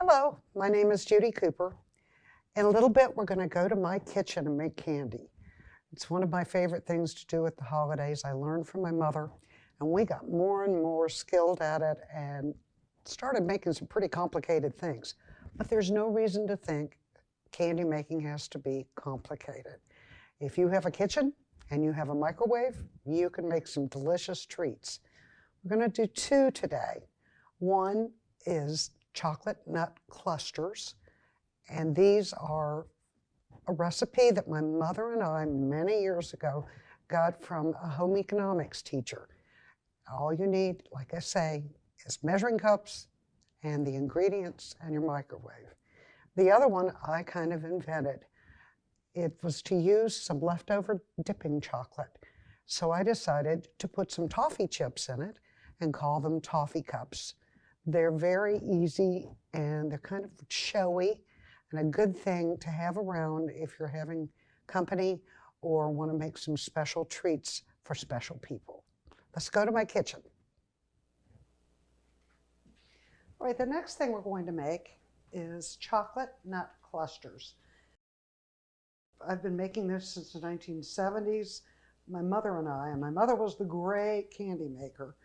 Hello, my name is Judy Cooper. In a little bit, we're going to go to my kitchen and make candy. It's one of my favorite things to do at the holidays. I learned from my mother, and we got more and more skilled at it and started making some pretty complicated things. But there's no reason to think candy making has to be complicated. If you have a kitchen and you have a microwave, you can make some delicious treats. We're going to do two today. One is chocolate nut clusters, and these are a recipe that my mother and I many years ago got from a home economics teacher. All you need, like I say, is measuring cups and the ingredients and your microwave. The other one I kind of invented. It was to use some leftover dipping chocolate. So I decided to put some toffee chips in it and call them toffee cups. They're very easy and they're kind of showy and a good thing to have around if you're having company or want to make some special treats for special people. Let's go to my kitchen. All right, the next thing we're going to make is chocolate nut clusters. I've been making this since the 1970s. My mother and I, and my mother was the great candy maker,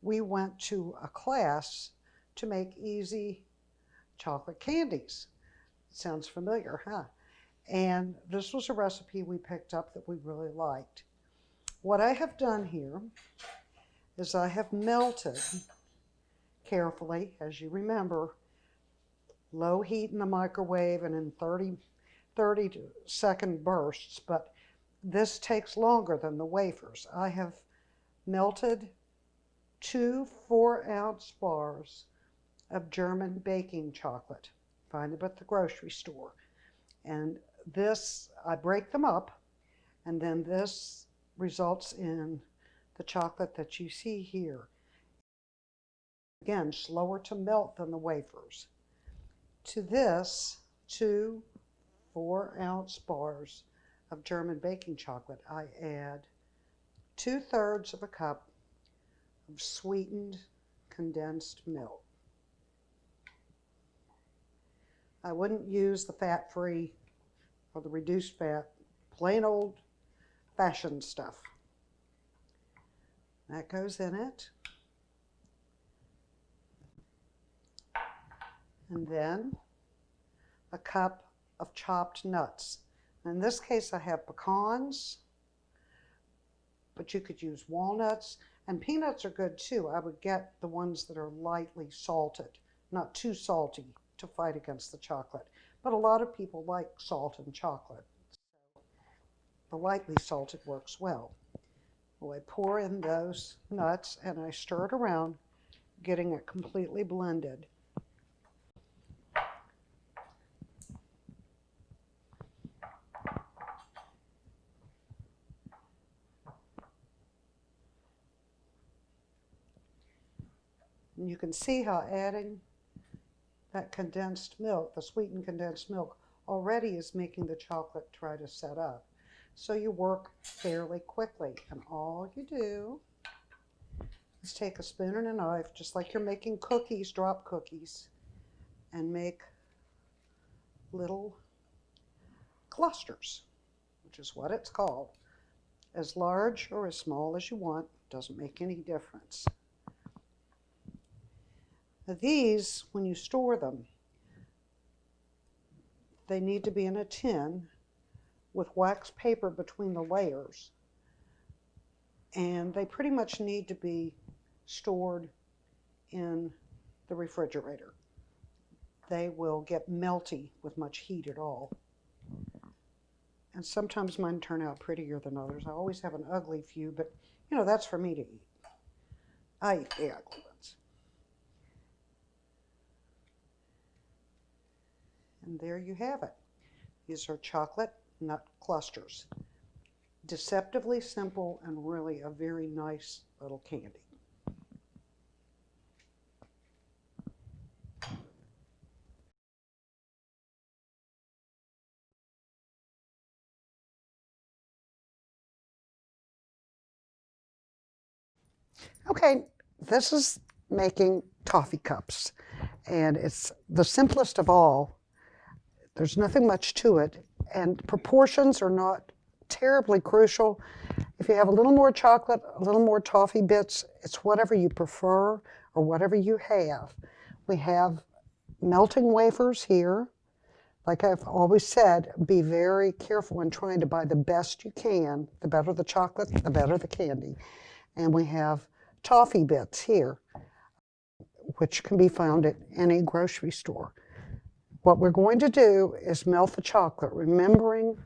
we went to a class to make easy chocolate candies. Sounds familiar, huh? And this was a recipe we picked up that we really liked. What I have done here is I have melted carefully, as you remember, low heat in the microwave and in 30-second bursts, but this takes longer than the wafers. I have melted 2 4-ounce bars of German baking chocolate. Find them at the grocery store. And this, I break them up, and then this results in the chocolate that you see here. Again, slower to melt than the wafers. To this, 2 4-ounce bars of German baking chocolate, I add 2/3 of a cup of sweetened condensed milk. I wouldn't use the fat-free or the reduced fat, plain old fashioned stuff. That goes in it. And then a cup of chopped nuts. In this case, I have pecans, but you could use walnuts, and peanuts are good too. I would get the ones that are lightly salted, not too salty to fight against the chocolate. But a lot of people like salt in chocolate. So the lightly salted works well. Well, I pour in those nuts and I stir it around, getting it completely blended. And you can see how adding that condensed milk, the sweetened condensed milk, already is making the chocolate try to set up. So you work fairly quickly. And all you do is take a spoon and a knife, just like you're making cookies, drop cookies, and make little clusters, which is what it's called. As large or as small as you want, doesn't make any difference. Now these, when you store them, they need to be in a tin with wax paper between the layers, and they pretty much need to be stored in the refrigerator. They will get melty with much heat at all. And sometimes mine turn out prettier than others. I always have an ugly few, but you know, that's for me to eat. I eat the ugly ones. And there you have it. These are chocolate nut clusters. Deceptively simple and really a very nice little candy. Okay, this is making toffee cups. And it's the simplest of all. There's nothing much to it, and proportions are not terribly crucial. If you have a little more chocolate, a little more toffee bits, it's whatever you prefer or whatever you have. We have melting wafers here. Like I've always said, be very careful when trying to buy the best you can. The better the chocolate, the better the candy. And we have toffee bits here, which can be found at any grocery store. What we're going to do is melt the chocolate, remembering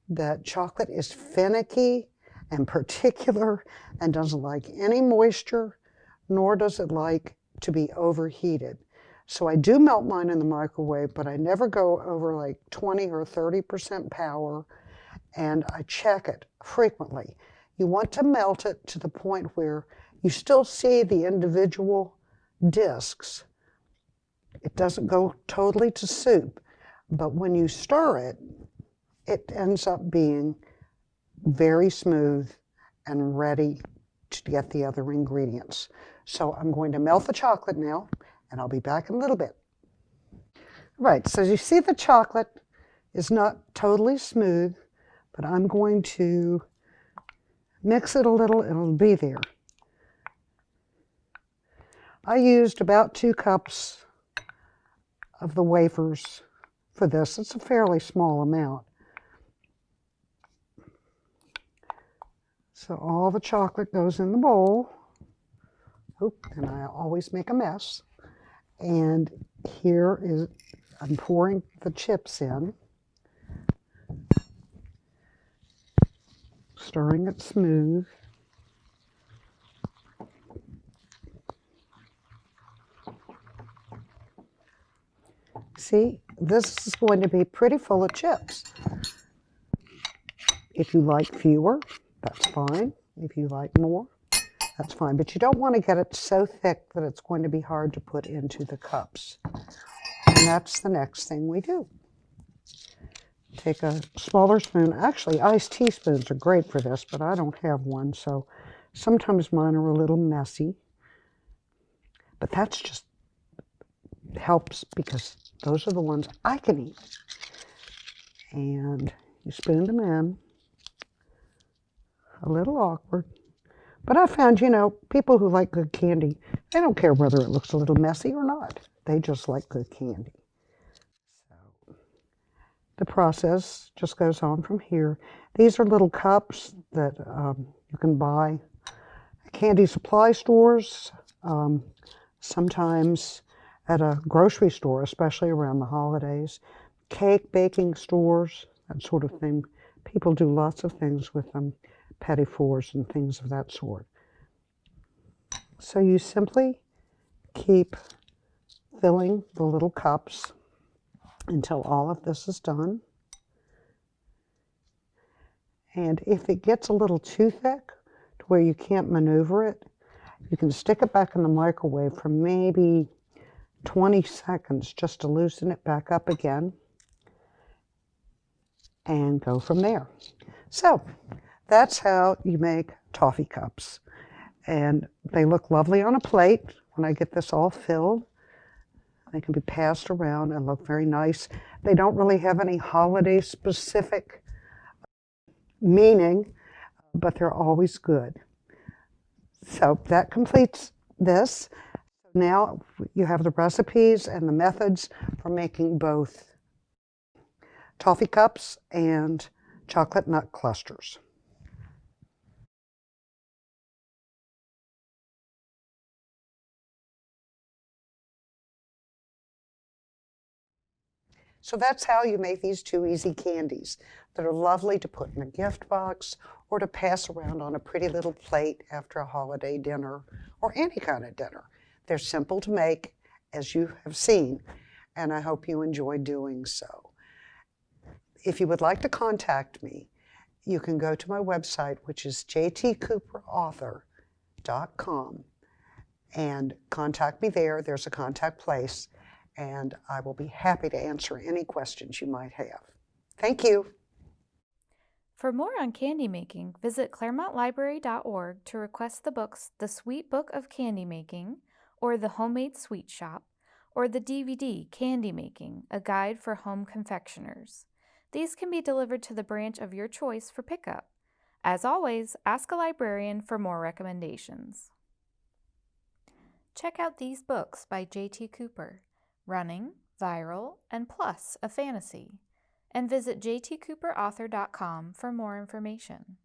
that chocolate is finicky and particular and doesn't like any moisture, nor does it like to be overheated. So I do melt mine in the microwave, but I never go over like 20 or 30% power, and I check it frequently. You want to melt it to the point where you still see the individual discs. It doesn't go totally to soup, but when you stir it, it ends up being very smooth and ready to get the other ingredients. So I'm going to melt the chocolate now, and I'll be back in a little bit. Right, so you see the chocolate is not totally smooth, but I'm going to mix it a little, and it'll be there. I used about 2 cups of the wafers for this. It's a fairly small amount. So all the chocolate goes in the bowl. Oop, and I always make a mess. And here is, I'm pouring the chips in, stirring it smooth. See, this is going to be pretty full of chips. If you like fewer, that's fine. If you like more, that's fine. But you don't want to get it so thick that it's going to be hard to put into the cups. And that's the next thing we do. Take a smaller spoon. Actually, iced teaspoons are great for this, but I don't have one, so sometimes mine are a little messy. But that's just helps because those are the ones I can eat. And you spoon them in. A little awkward. But I found, people who like good candy, they don't care whether it looks a little messy or not. They just like good candy. So the process just goes on from here. These are little cups that you can buy at candy supply stores, sometimes at a grocery store, especially around the holidays, cake baking stores, that sort of thing. People do lots of things with them, petit fours and things of that sort. So you simply keep filling the little cups until all of this is done. And if it gets a little too thick to where you can't maneuver it, you can stick it back in the microwave for maybe 20 seconds just to loosen it back up again and go from there. So that's how you make toffee cups. And they look lovely on a plate when I get this all filled. They can be passed around and look very nice. They don't really have any holiday specific meaning, but they're always good. So that completes this. Now you have the recipes and the methods for making both toffee cups and chocolate nut clusters. So that's how you make these 2 easy candies that are lovely to put in a gift box or to pass around on a pretty little plate after a holiday dinner or any kind of dinner. They're simple to make, as you have seen, and I hope you enjoy doing so. If you would like to contact me, you can go to my website, which is jtcooperauthor.com, and contact me there. There's a contact place, and I will be happy to answer any questions you might have. Thank you. For more on candy making, visit clermontlibrary.org to request the books The Sweet Book of Candy Making or The Homemade Sweet Shop, or the DVD Candy Making, a guide for home confectioners. These can be delivered to the branch of your choice for pickup. As always, ask a librarian for more recommendations. Check out these books by J.T. Cooper, Running, Viral, and Plus, a Fantasy, and visit jtcooperauthor.com for more information.